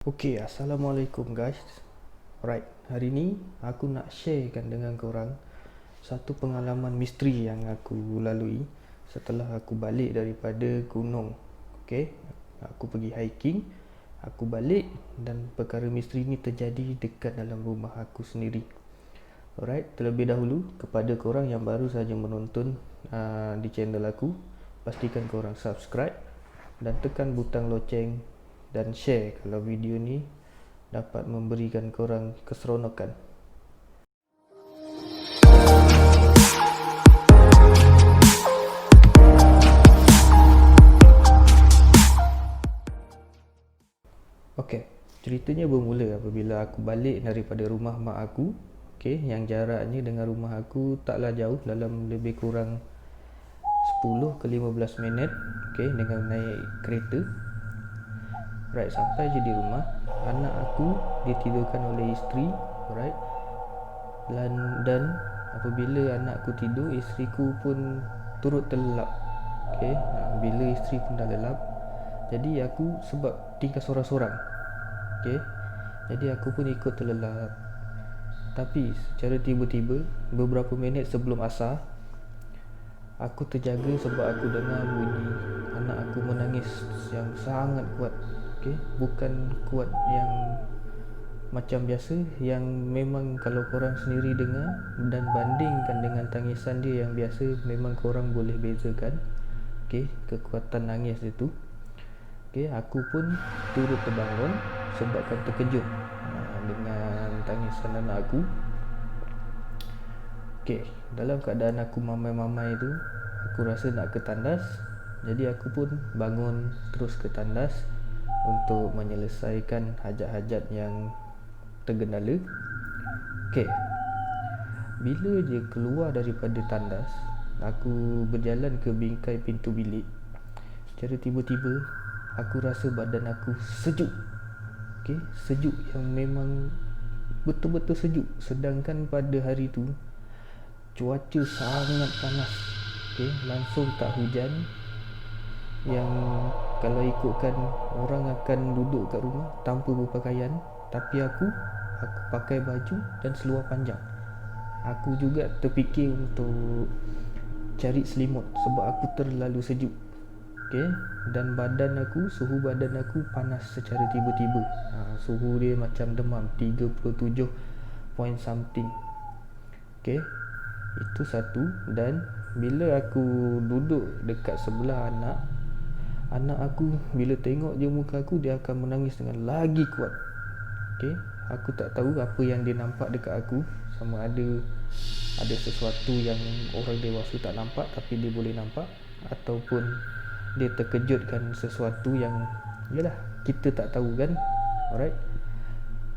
Okay, Assalamualaikum guys. Alright, hari ni aku nak sharekan dengan korang satu pengalaman misteri yang aku lalui setelah aku balik daripada gunung. Okay, aku pergi hiking, aku balik dan perkara misteri ni terjadi dekat dalam rumah aku sendiri. Alright, terlebih dahulu kepada korang yang baru saja menonton di channel aku, pastikan korang subscribe dan tekan butang loceng dan share kalau video ni dapat memberikan korang keseronokan. Okey, ceritanya bermula apabila aku balik daripada rumah mak aku, yang jaraknya dengan rumah aku taklah jauh, dalam lebih kurang 10 ke 15 minit, dengan naik kereta. Right, sampai je di rumah, anak aku ditidurkan oleh isteri, right? Dan apabila anak aku tidur, isteriku pun turut terlelap. Bila isteri pun dah lelap, jadi aku sebab tinggal sorang-sorang, jadi aku pun ikut terlelap. Tapi secara tiba-tiba, beberapa minit sebelum asar, aku terjaga sebab aku dengar bunyi anak aku menangis yang sangat kuat. Bukan kuat yang macam biasa, yang memang kalau korang sendiri dengar dan bandingkan dengan tangisan dia yang biasa, memang korang boleh bezakan kekuatan nangis itu. Aku pun turut terbangun sebabkan terkejut dengan tangisan anak aku. Dalam keadaan aku mamai-mamai tu, aku rasa nak ke tandas. Jadi aku pun bangun terus ke tandas untuk menyelesaikan hajat-hajat yang tergendala. Bila je keluar daripada tandas, aku berjalan ke bingkai pintu bilik. Secara tiba-tiba, aku rasa badan aku sejuk. Sejuk yang memang betul-betul sejuk. Sedangkan pada hari tu cuaca sangat panas. Langsung tak hujan, yang kalau ikutkan orang akan duduk kat rumah tanpa berpakaian. Tapi aku pakai baju dan seluar panjang. Aku juga terfikir untuk cari selimut sebab aku terlalu sejuk. Dan suhu badan aku panas secara tiba-tiba. Suhu dia macam demam 37 point something. Itu satu. Dan bila aku duduk dekat sebelah anak aku, bila tengok je muka aku, dia akan menangis dengan lagi kuat. Aku tak tahu apa yang dia nampak dekat aku, sama ada sesuatu yang orang dewasa tak nampak tapi dia boleh nampak, ataupun dia terkejutkan sesuatu yang yalah kita tak tahu kan. Alright,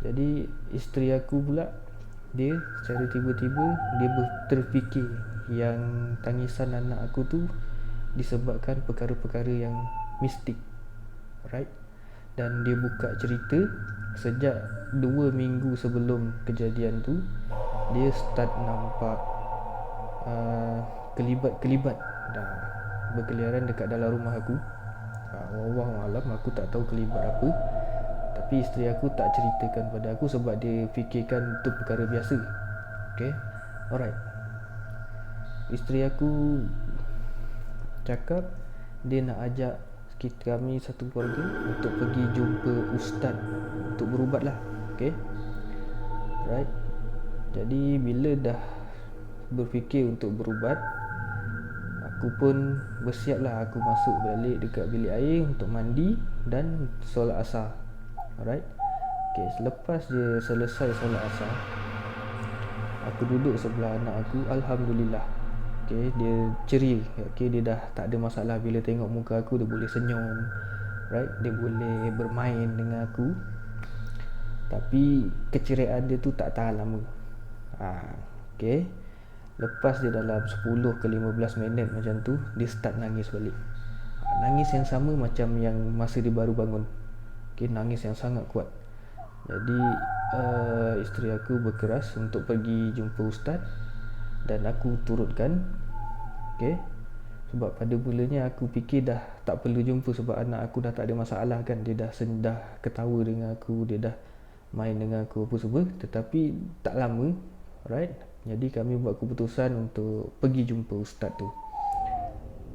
jadi isteri aku pula, dia secara tiba-tiba dia terfikir yang tangisan anak aku tu disebabkan perkara-perkara yang mistik. Alright, dan dia buka cerita sejak 2 minggu sebelum kejadian tu, dia start nampak kelibat-kelibat dah berkeliaran dekat dalam rumah aku. Wallahualam, aku tak tahu kelibat apa, tapi isteri aku tak ceritakan pada aku sebab dia fikirkan itu perkara biasa. Alright, isteri aku cakap dia nak ajak kami satu keluarga untuk pergi jumpa ustaz untuk berubat lah. Right, jadi bila dah berfikir untuk berubat, aku pun bersiap lah. Aku masuk balik dekat bilik air untuk mandi dan solat asar. Alright, selepas je selesai solat asar, aku duduk sebelah anak aku. Alhamdulillah, dia ceria. Dia dah tak ada masalah. Bila tengok muka aku, dia boleh senyum, right? Dia boleh bermain dengan aku. Tapi keceriaan dia tu tak tahan lama. Lepas dia dalam 10 ke 15 minit macam tu, dia start nangis balik. Nangis yang sama macam yang masa dia baru bangun. Nangis yang sangat kuat. Jadi isteri aku berkeras untuk pergi jumpa ustaz dan aku turutkan. Sebab pada mulanya aku fikir dah tak perlu jumpa sebab anak aku dah tak ada masalah kan. Dia dah ketawa dengan aku, dia dah main dengan aku apa semua. Tetapi tak lama, right, jadi kami buat keputusan untuk pergi jumpa ustaz tu.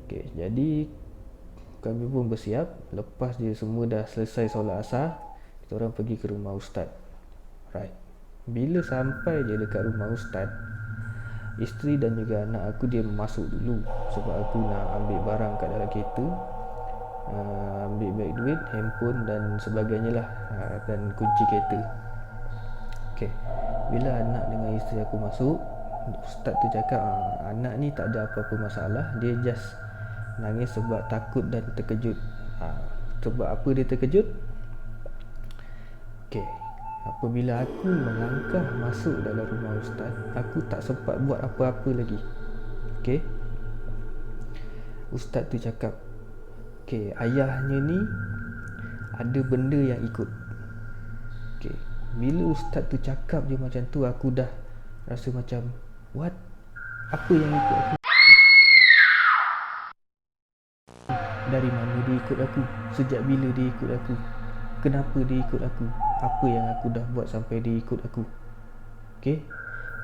Okay, jadi kami pun bersiap. Lepas dia semua dah selesai solat asar, kita orang pergi ke rumah ustaz. Right, bila sampai je dekat rumah ustaz, isteri dan juga anak aku dia masuk dulu sebab aku nak ambil barang kat dalam kereta, ambil beg duit, handphone dan sebagainya lah, dan kunci kereta. Okay, bila anak dengan isteri aku masuk, ustaz tu cakap anak ni tak ada apa-apa masalah, dia just nangis sebab takut dan terkejut. Sebab apa dia terkejut? Okay, apabila aku melangkah masuk dalam rumah ustaz, aku tak sempat buat apa-apa lagi. Okay, ustaz tu cakap, okay, ayahnya ni ada benda yang ikut. Okay, bila ustaz tu cakap je macam tu, aku dah rasa macam what? Apa yang ikut aku? Dari mana dia ikut aku? Sejak bila dia ikut aku? Kenapa dia ikut aku? Apa yang aku dah buat sampai dia ikut aku? Okay,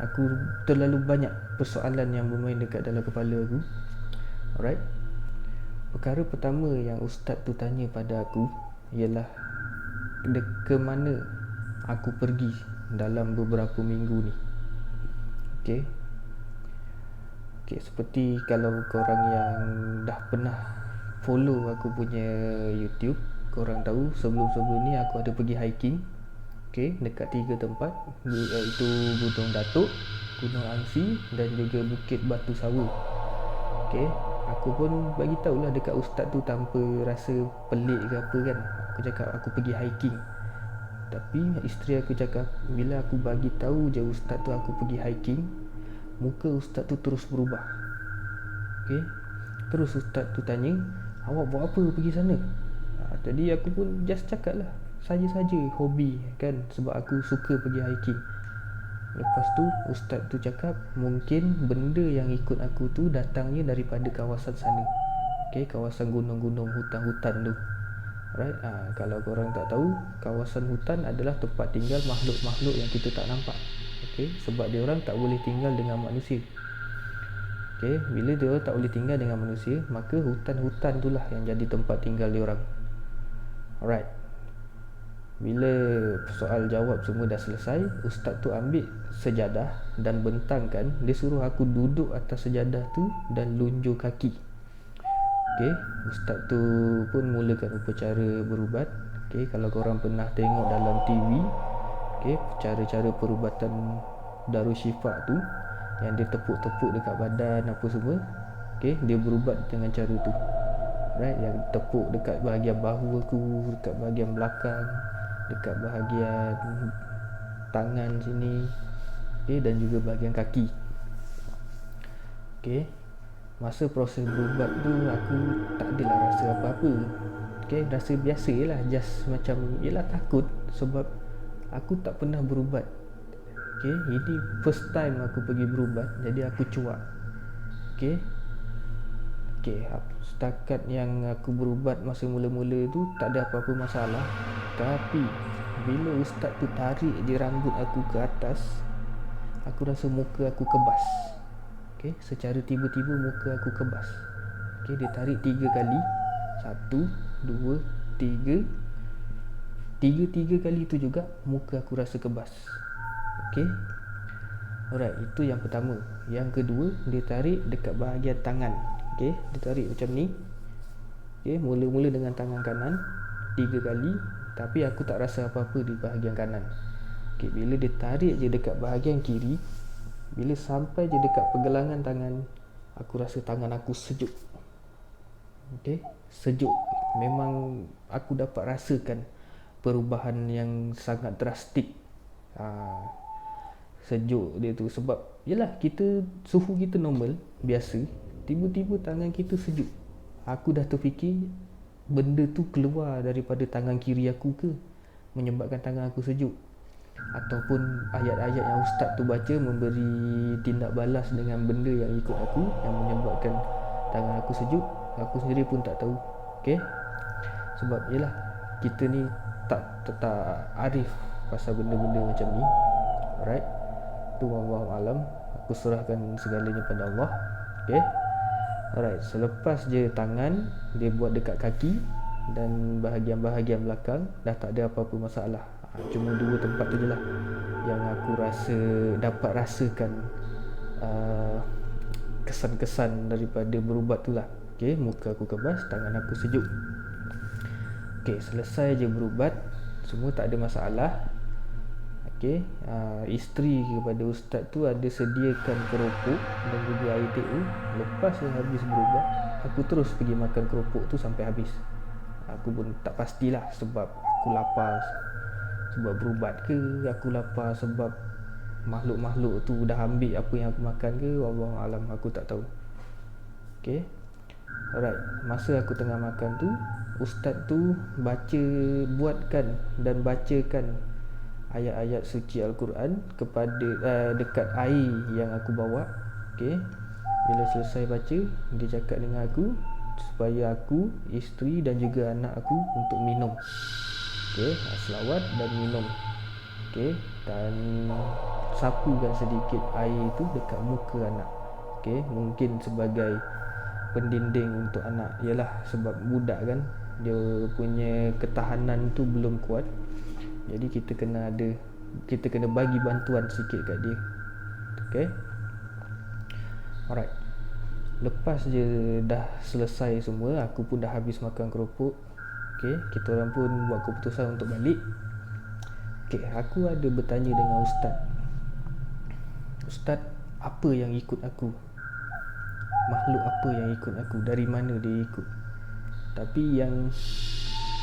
aku terlalu banyak persoalan yang bermain dekat dalam kepala aku. Alright, perkara pertama yang ustaz tu tanya pada aku ialah ke mana aku pergi dalam beberapa minggu ni. Okay, seperti kalau korang yang dah pernah follow aku punya YouTube, korang tahu sebelum-sebelum ni aku ada pergi hiking. Okay, dekat 3 tempat, iaitu Gunung Datuk, Gunung Angsi dan juga Bukit Batu Sawa. Okay, aku pun bagi tahulah dekat ustaz tu tanpa rasa pelik ke apa kan. Aku cakap aku pergi hiking. Tapi isteri aku cakap bila aku bagi tahu je ustaz tu aku pergi hiking, muka ustaz tu terus berubah. Okay, terus ustaz tu tanya, awak buat apa pergi sana? Jadi aku pun just cakap lah, saja-saja hobi kan, sebab aku suka pergi hiking. Lepas tu ustaz tu cakap mungkin benda yang ikut aku tu datangnya daripada kawasan sana. Okay, kawasan gunung-gunung, hutan-hutan tu. Right, kalau korang tak tahu, kawasan hutan adalah tempat tinggal makhluk-makhluk yang kita tak nampak. Okay, sebab dia orang tak boleh tinggal dengan manusia. Okay, bila dia orang tak boleh tinggal dengan manusia, maka hutan-hutan itulah yang jadi tempat tinggal dia orang. Alright, bila soal jawab semua dah selesai, ustaz tu ambil sejadah dan bentangkan. Dia suruh aku duduk atas sejadah tu dan lunjur kaki. Okay, ustaz tu pun mulakan upacara berubat. Okay, kalau korang pernah tengok dalam TV, okay, cara-cara perubatan Darusshifa tu, yang dia tepuk-tepuk dekat badan apa semua. Okay, dia berubat dengan cara tu. Right, yang tepuk dekat bahagian bahu aku, dekat bahagian belakang, dekat bahagian tangan sini, okay, dan juga bahagian kaki. Okay, masa proses berubat tu aku tak adalah rasa apa-apa. Okay, rasa biasa lah, just macam yelah takut sebab aku tak pernah berubat. Okay, ini first time aku pergi berubat, jadi aku cuak. Okay, setakat yang aku berubat masa mula-mula tu tak ada apa-apa masalah. Tapi bila ustaz tu tarik je rambut aku ke atas, aku rasa muka aku kebas. Okay, secara tiba-tiba muka aku kebas. Okay, dia tarik 3 kali. 1, 2, 3. 3 kali tu juga muka aku rasa kebas. Okay, alright, itu yang pertama. Yang kedua, dia tarik dekat bahagian tangan. Okay, dia tarik macam ni. Okay, mula-mula dengan tangan kanan 3 kali, tapi aku tak rasa apa-apa di bahagian kanan. Okay, bila dia tarik je dekat bahagian kiri, bila sampai je dekat pergelangan tangan, aku rasa tangan aku sejuk. Okay, sejuk. Memang aku dapat rasakan perubahan yang sangat drastik. Sejuk dia tu. Sebab yelah, kita suhu kita normal, biasa, tiba-tiba tangan kita sejuk. Aku dah terfikir benda tu keluar daripada tangan kiri aku ke, menyebabkan tangan aku sejuk. Ataupun ayat-ayat yang ustaz tu baca memberi tindak balas dengan benda yang ikut aku, yang menyebabkan tangan aku sejuk, aku sendiri pun tak tahu. Okay, sebab yelah kita ni tak arif pasal benda-benda macam ni. Alright, tu wallahu alam. Aku serahkan segalanya pada Allah. Okay, alright, selepas je tangan dia buat dekat kaki dan bahagian-bahagian belakang, dah tak ada apa-apa masalah. Cuma 2 tempat tu je lah yang aku rasa dapat rasakan kesan-kesan daripada berubat tu lah. Okay, muka aku kebas, tangan aku sejuk. Okay, selesai je berubat, semua tak ada masalah. Okay, isteri kepada ustaz tu ada sediakan keropok dan juga air teh. Lepas habis berubat, aku terus pergi makan keropok tu sampai habis. Aku pun tak pastilah sebab aku lapar sebab berubat ke, aku lapar sebab makhluk-makhluk tu dah ambil apa yang aku makan ke, wallahu alam, aku tak tahu. Okay, alright, masa aku tengah makan tu, ustaz tu buatkan dan bacakan ayat-ayat suci Al-Quran kepada dekat air yang aku bawa. Okay, bila selesai baca, dia cakap dengan aku supaya aku, isteri dan juga anak aku untuk minum. Okay, selawat dan minum. Okay, dan sapukan sedikit air itu dekat muka anak. Okay, mungkin sebagai pendinding untuk anak. Yalah, sebab budak kan, dia punya ketahanan tu belum kuat. Jadi kita kena bagi bantuan sikit kat dia. Okay, alright, lepas je dah selesai semua, aku pun dah habis makan keropok. Okay, kita orang pun buat keputusan untuk balik. Okay, aku ada bertanya dengan ustaz, ustaz, apa yang ikut aku? Makhluk apa yang ikut aku? Dari mana dia ikut? Tapi yang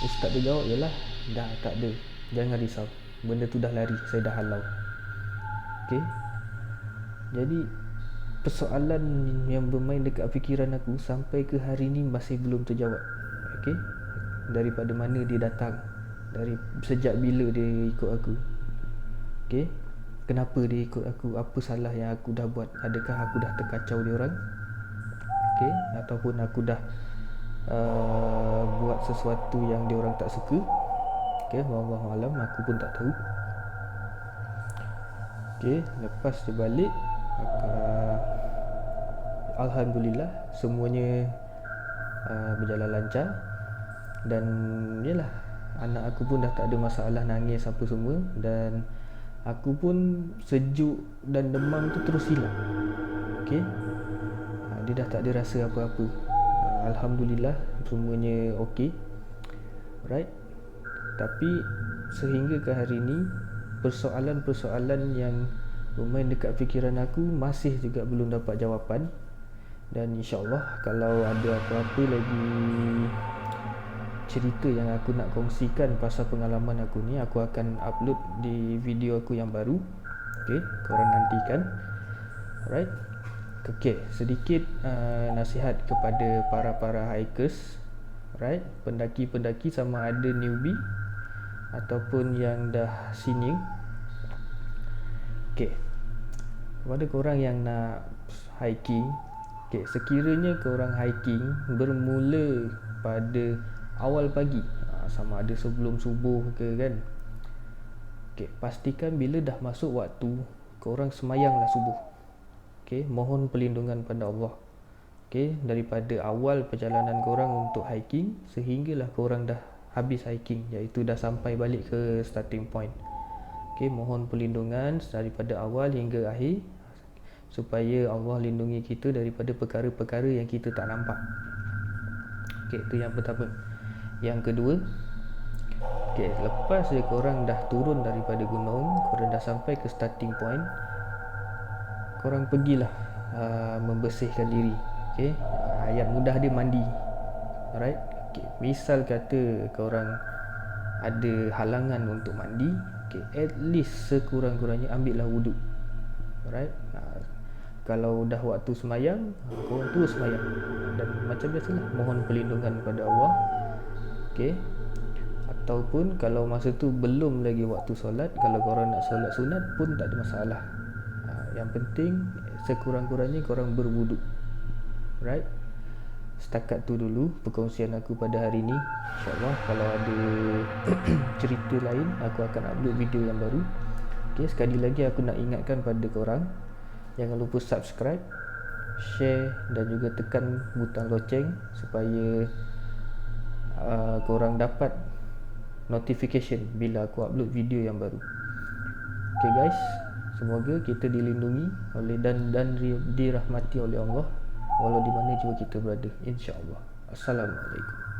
ustaz dia jawab ialah, dah tak ada, jangan risau, benda tu dah lari, saya dah halau. Okay, jadi persoalan yang bermain dekat fikiran aku sampai ke hari ni masih belum terjawab. Okay, daripada mana dia datang, dari sejak bila dia ikut aku. Okay, kenapa dia ikut aku, apa salah yang aku dah buat, adakah aku dah terkacau dia orang, okay, ataupun aku dah buat sesuatu yang dia orang tak suka. Okay, wallahu alam, aku pun tak tahu. Okay, lepas dia balik, alhamdulillah semuanya berjalan lancar. Dan yalah, anak aku pun dah tak ada masalah nangis apa semua, dan aku pun sejuk dan demam tu terus hilang. Okay, dia dah tak ada rasa apa-apa. Alhamdulillah semuanya okey. Right, tapi sehingga ke hari ni, persoalan-persoalan yang bermain dekat fikiran aku masih juga belum dapat jawapan. Dan insyaAllah kalau ada apa-apa lagi cerita yang aku nak kongsikan pasal pengalaman aku ni, aku akan upload di video aku yang baru. Okay, korang nantikan. Alright, okay, sedikit nasihat kepada para hikers. Alright, pendaki-pendaki sama ada newbie ataupun yang dah senior. Okay, kepada korang yang nak hiking, okay, sekiranya korang hiking bermula pada awal pagi, sama ada sebelum subuh ke kan, okay, pastikan bila dah masuk waktu, korang semayanglah subuh. Okay, mohon perlindungan pada Allah. Okay, daripada awal perjalanan korang untuk hiking sehinggalah korang dah habis hiking, iaitu dah sampai balik ke starting point. Okay, mohon perlindungan daripada awal hingga akhir, supaya Allah lindungi kita daripada perkara-perkara yang kita tak nampak. Okay, itu yang pertama. Yang kedua, okay, lepas je korang dah turun daripada gunung, korang dah sampai ke starting point, korang pergilah membersihkan diri. Okay, yang mudah dia mandi. Alright, okay, misal kata korang ada halangan untuk mandi, okay, at least sekurang-kurangnya ambillah wuduk. Alright, kalau dah waktu semayang, korang terus semayang. Dan macam biasalah, mohon perlindungan pada Allah. Okay, ataupun kalau masa tu belum lagi waktu solat, kalau korang nak solat sunat pun tak ada masalah. Yang penting sekurang-kurangnya korang berwuduk. Right, setakat tu dulu perkongsian aku pada hari ni. InsyaAllah kalau ada cerita lain aku akan upload video yang baru. Okay, sekali lagi aku nak ingatkan pada korang, jangan lupa subscribe, share dan juga tekan butang loceng supaya korang dapat notification bila aku upload video yang baru. Okay guys, semoga kita dilindungi oleh dan dirahmati oleh Allah walau di mana juga kita berada, insya-Allah. Assalamualaikum.